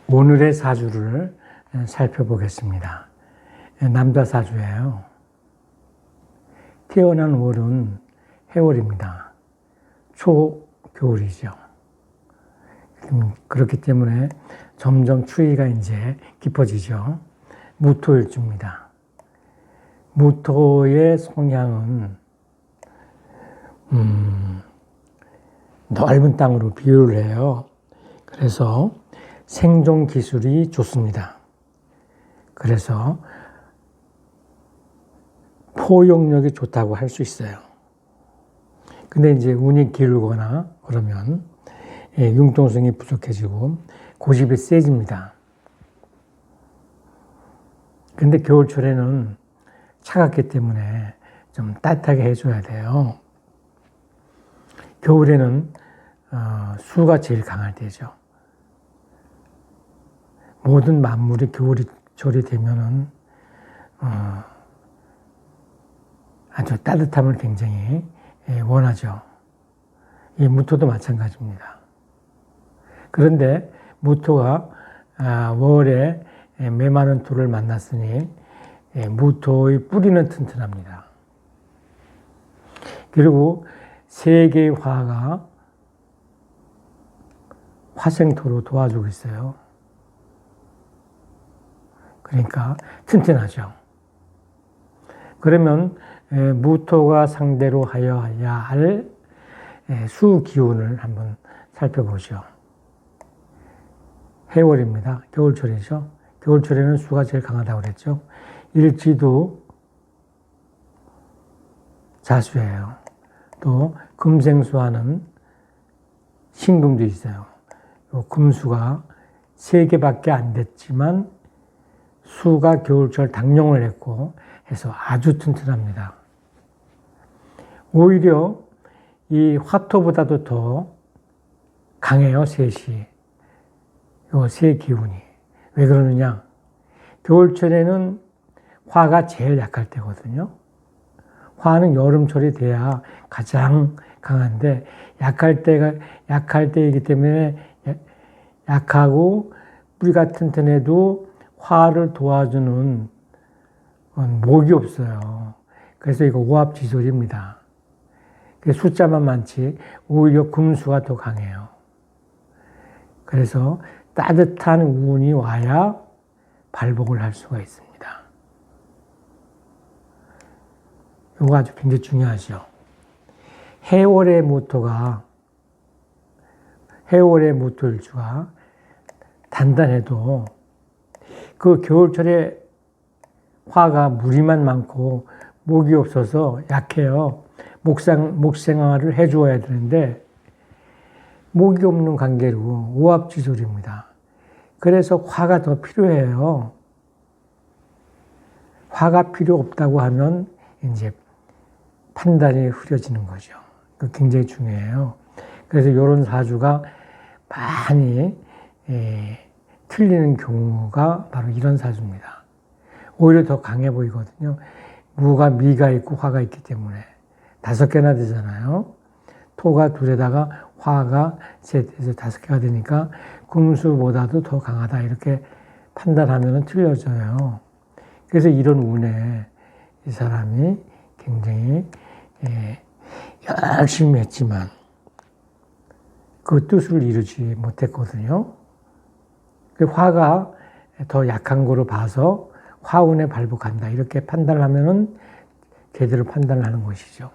오늘의 사주를 살펴보겠습니다. 남자 사주예요. 태어난 월은 해월입니다. 초겨울이죠. 그렇기 때문에 점점 추위가 이제 깊어지죠. 무토일주입니다. 무토의 성향은 넓은 땅으로 비유를 해요. 그래서 생존 기술이 좋습니다. 그래서 포용력이 좋다고 할 수 있어요. 근데 이제 운이 기울거나 그러면 융통성이 부족해지고 고집이 세집니다. 근데 겨울철에는 차갑기 때문에 좀 따뜻하게 해줘야 돼요. 겨울에는 수가 제일 강할 때죠. 모든 만물이 겨울철이 되면은 아주 따뜻함을 굉장히 원하죠. 이 무토도 마찬가지입니다. 그런데 무토가 월에 메마른 토를 만났으니 무토의 뿌리는 튼튼합니다. 그리고 세 개의 화가 화생토로 도와주고 있어요. 그러니까 튼튼하죠. 그러면 무토가 상대로 하여야 할 수기운을 한번 살펴보죠. 해월입니다. 겨울철이죠. 겨울철에는 수가 제일 강하다고 그랬죠. 일지도 자수예요. 또 금생수하는 신금도 있어요. 금수가 3개밖에 안 됐지만 수가 겨울철 당룡을 했고 해서 아주 튼튼합니다. 오히려 이 화토보다도 더 강해요, 셋이. 요 세 기운이. 왜 그러느냐? 겨울철에는 화가 제일 약할 때거든요. 화는 여름철이 돼야 가장 강한데 약할 때이기 때문에 약하고 뿌리가 튼튼해도 화를 도와주는 목이 없어요. 그래서 이거 오합지졸입니다. 숫자만 많지 오히려 금수가 더 강해요. 그래서 따뜻한 운이 와야 발복을 할 수가 있습니다. 이거 아주 굉장히 중요하죠. 해월의 무토일주가 단단해도 그 겨울철에 화가 무리만 많고 목이 없어서 약해요. 목생활을 해주어야 되는데 목이 없는 관계로 오합지졸입니다. 그래서 화가 더 필요해요. 화가 필요 없다고 하면 이제 판단이 흐려지는 거죠. 굉장히 중요해요. 그래서 이런 사주가 많이 틀리는 경우가 바로 이런 사주입니다. 오히려 더 강해 보이거든요. 무가 미가 있고 화가 있기 때문에 5개나 되잖아요. 토가 2에다가 화가 셋에서 5개가 되니까 금수보다도 더 강하다 이렇게 판단하면 틀려져요. 그래서 이런 운에 이 사람이 굉장히 열심히 했지만 그 뜻을 이루지 못했거든요. 화가 더 약한 거로 봐서 화운에 발복한다 이렇게 판단을 하면은 제대로 판단을 하는 것이죠.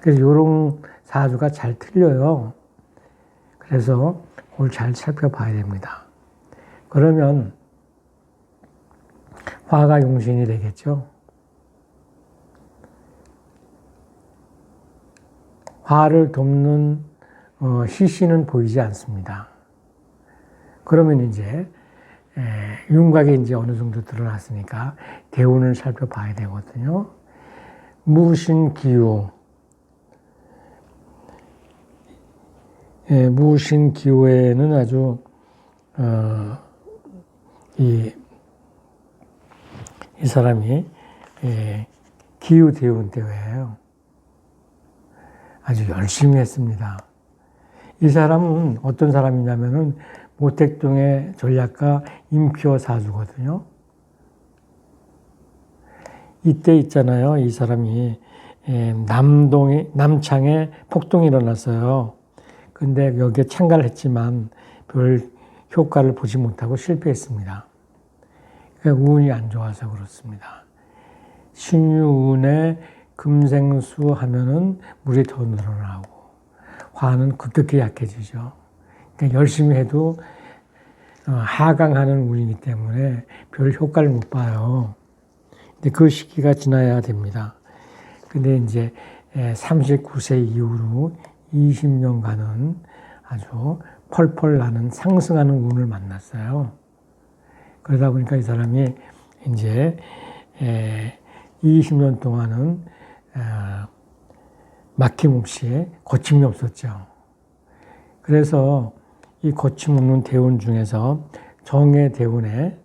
그래서 이런 사주가 잘 틀려요. 그래서 그걸 잘 살펴봐야 됩니다. 그러면 화가 용신이 되겠죠. 화를 돕는 시신은 보이지 않습니다. 그러면 이제 윤곽이 이제 어느 정도 드러났으니까 대운을 살펴봐야 되거든요. 무신기우. 무신기우에는 아주 이 사람이 기우대운 때예요. 아주 열심히 했습니다. 이 사람은 어떤 사람이냐면은 모택동의 전략가 임피호 사주거든요. 이때 있잖아요. 이 사람이 남창에 폭동이 일어났어요. 근데 여기에 참가를 했지만 별 효과를 보지 못하고 실패했습니다. 그러니까 운이 안 좋아서 그렇습니다. 신유운에 금생수 하면은 물이 더 늘어나고 화는 급격히 약해지죠. 그러니까 열심히 해도 하강하는 운이기 때문에 별 효과를 못 봐요. 근데 그 시기가 지나야 됩니다. 근데 이제 39세 이후로 20년간은 아주 펄펄 나는 상승하는 운을 만났어요. 그러다 보니까 이 사람이 이제 20년 동안은 막힘없이 거침이 없었죠. 그래서 이 거침없는 대운 중에서 정미대운에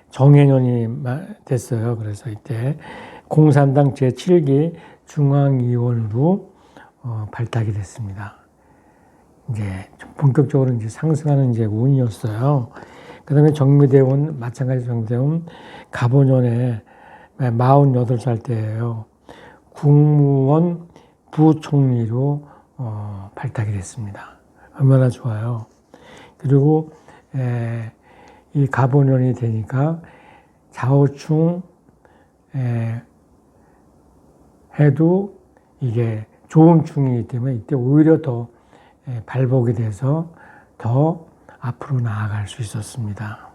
정해년이 됐어요. 그래서 이때 공산당 제7기 중앙위원으로 발탁이 됐습니다. 이제 본격적으로 이제 상승하는 이제 운이었어요. 그 다음에 정미대운, 마찬가지 정미대운 갑오년에 48살 때예요. 국무원 부총리로 발탁이 됐습니다. 얼마나 좋아요. 그리고 이 갑오년이 되니까 좌우충 해도 이게 좋은 충이기 때문에 이때 오히려 더 발복이 돼서 더 앞으로 나아갈 수 있었습니다.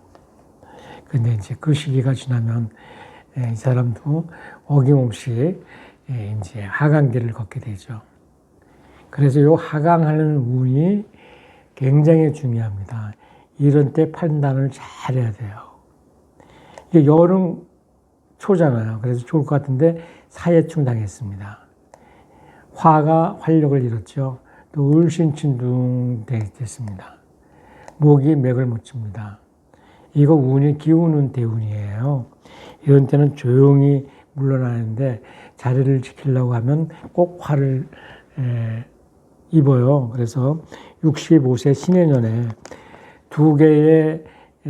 근데 이제 그 시기가 지나면 이 사람도 어김없이 이제 하강기를 걷게 되죠. 그래서 이 하강하는 운이 굉장히 중요합니다. 이런 때 판단을 잘 해야 돼요. 이게 여름 초잖아요. 그래서 좋을 것 같은데 사해충 당했습니다. 화가 활력을 잃었죠. 또 을신친둥 됐습니다. 목이 맥을 못 칩니다. 이거 운이 기우는 대운이에요. 이런 때는 조용히 물러나는데 자리를 지키려고 하면 꼭 화를 입어요. 그래서 65세 신해년에 2개의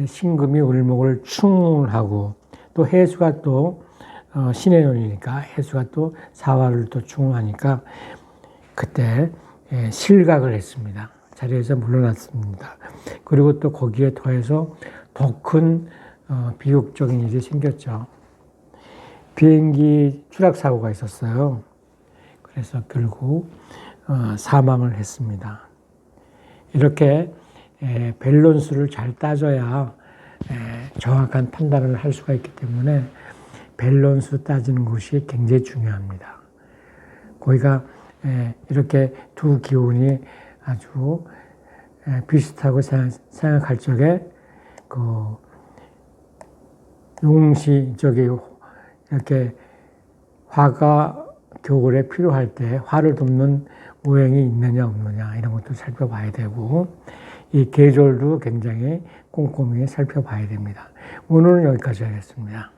신금이 을목을 충운하고 또 해수가 또 신해년이니까 해수가 또 사화를 또 충운하니까 그때 실각을 했습니다. 자리에서 물러났습니다. 그리고 또 거기에 더해서 더 큰 비극적인 일이 생겼죠. 비행기 추락 사고가 있었어요. 그래서 결국 사망을 했습니다. 이렇게 밸런스를 잘 따져야 정확한 판단을 할 수가 있기 때문에 밸런스 따지는 것이 굉장히 중요합니다. 거기가 이렇게 두 기운이 아주 비슷하고 생각할 적에 그 용시 쪽에 이렇게 화가 겨울에 필요할 때 화를 돕는 오행이 있느냐 없느냐 이런 것도 살펴봐야 되고 이 계절도 굉장히 꼼꼼히 살펴봐야 됩니다. 오늘은 여기까지 하겠습니다.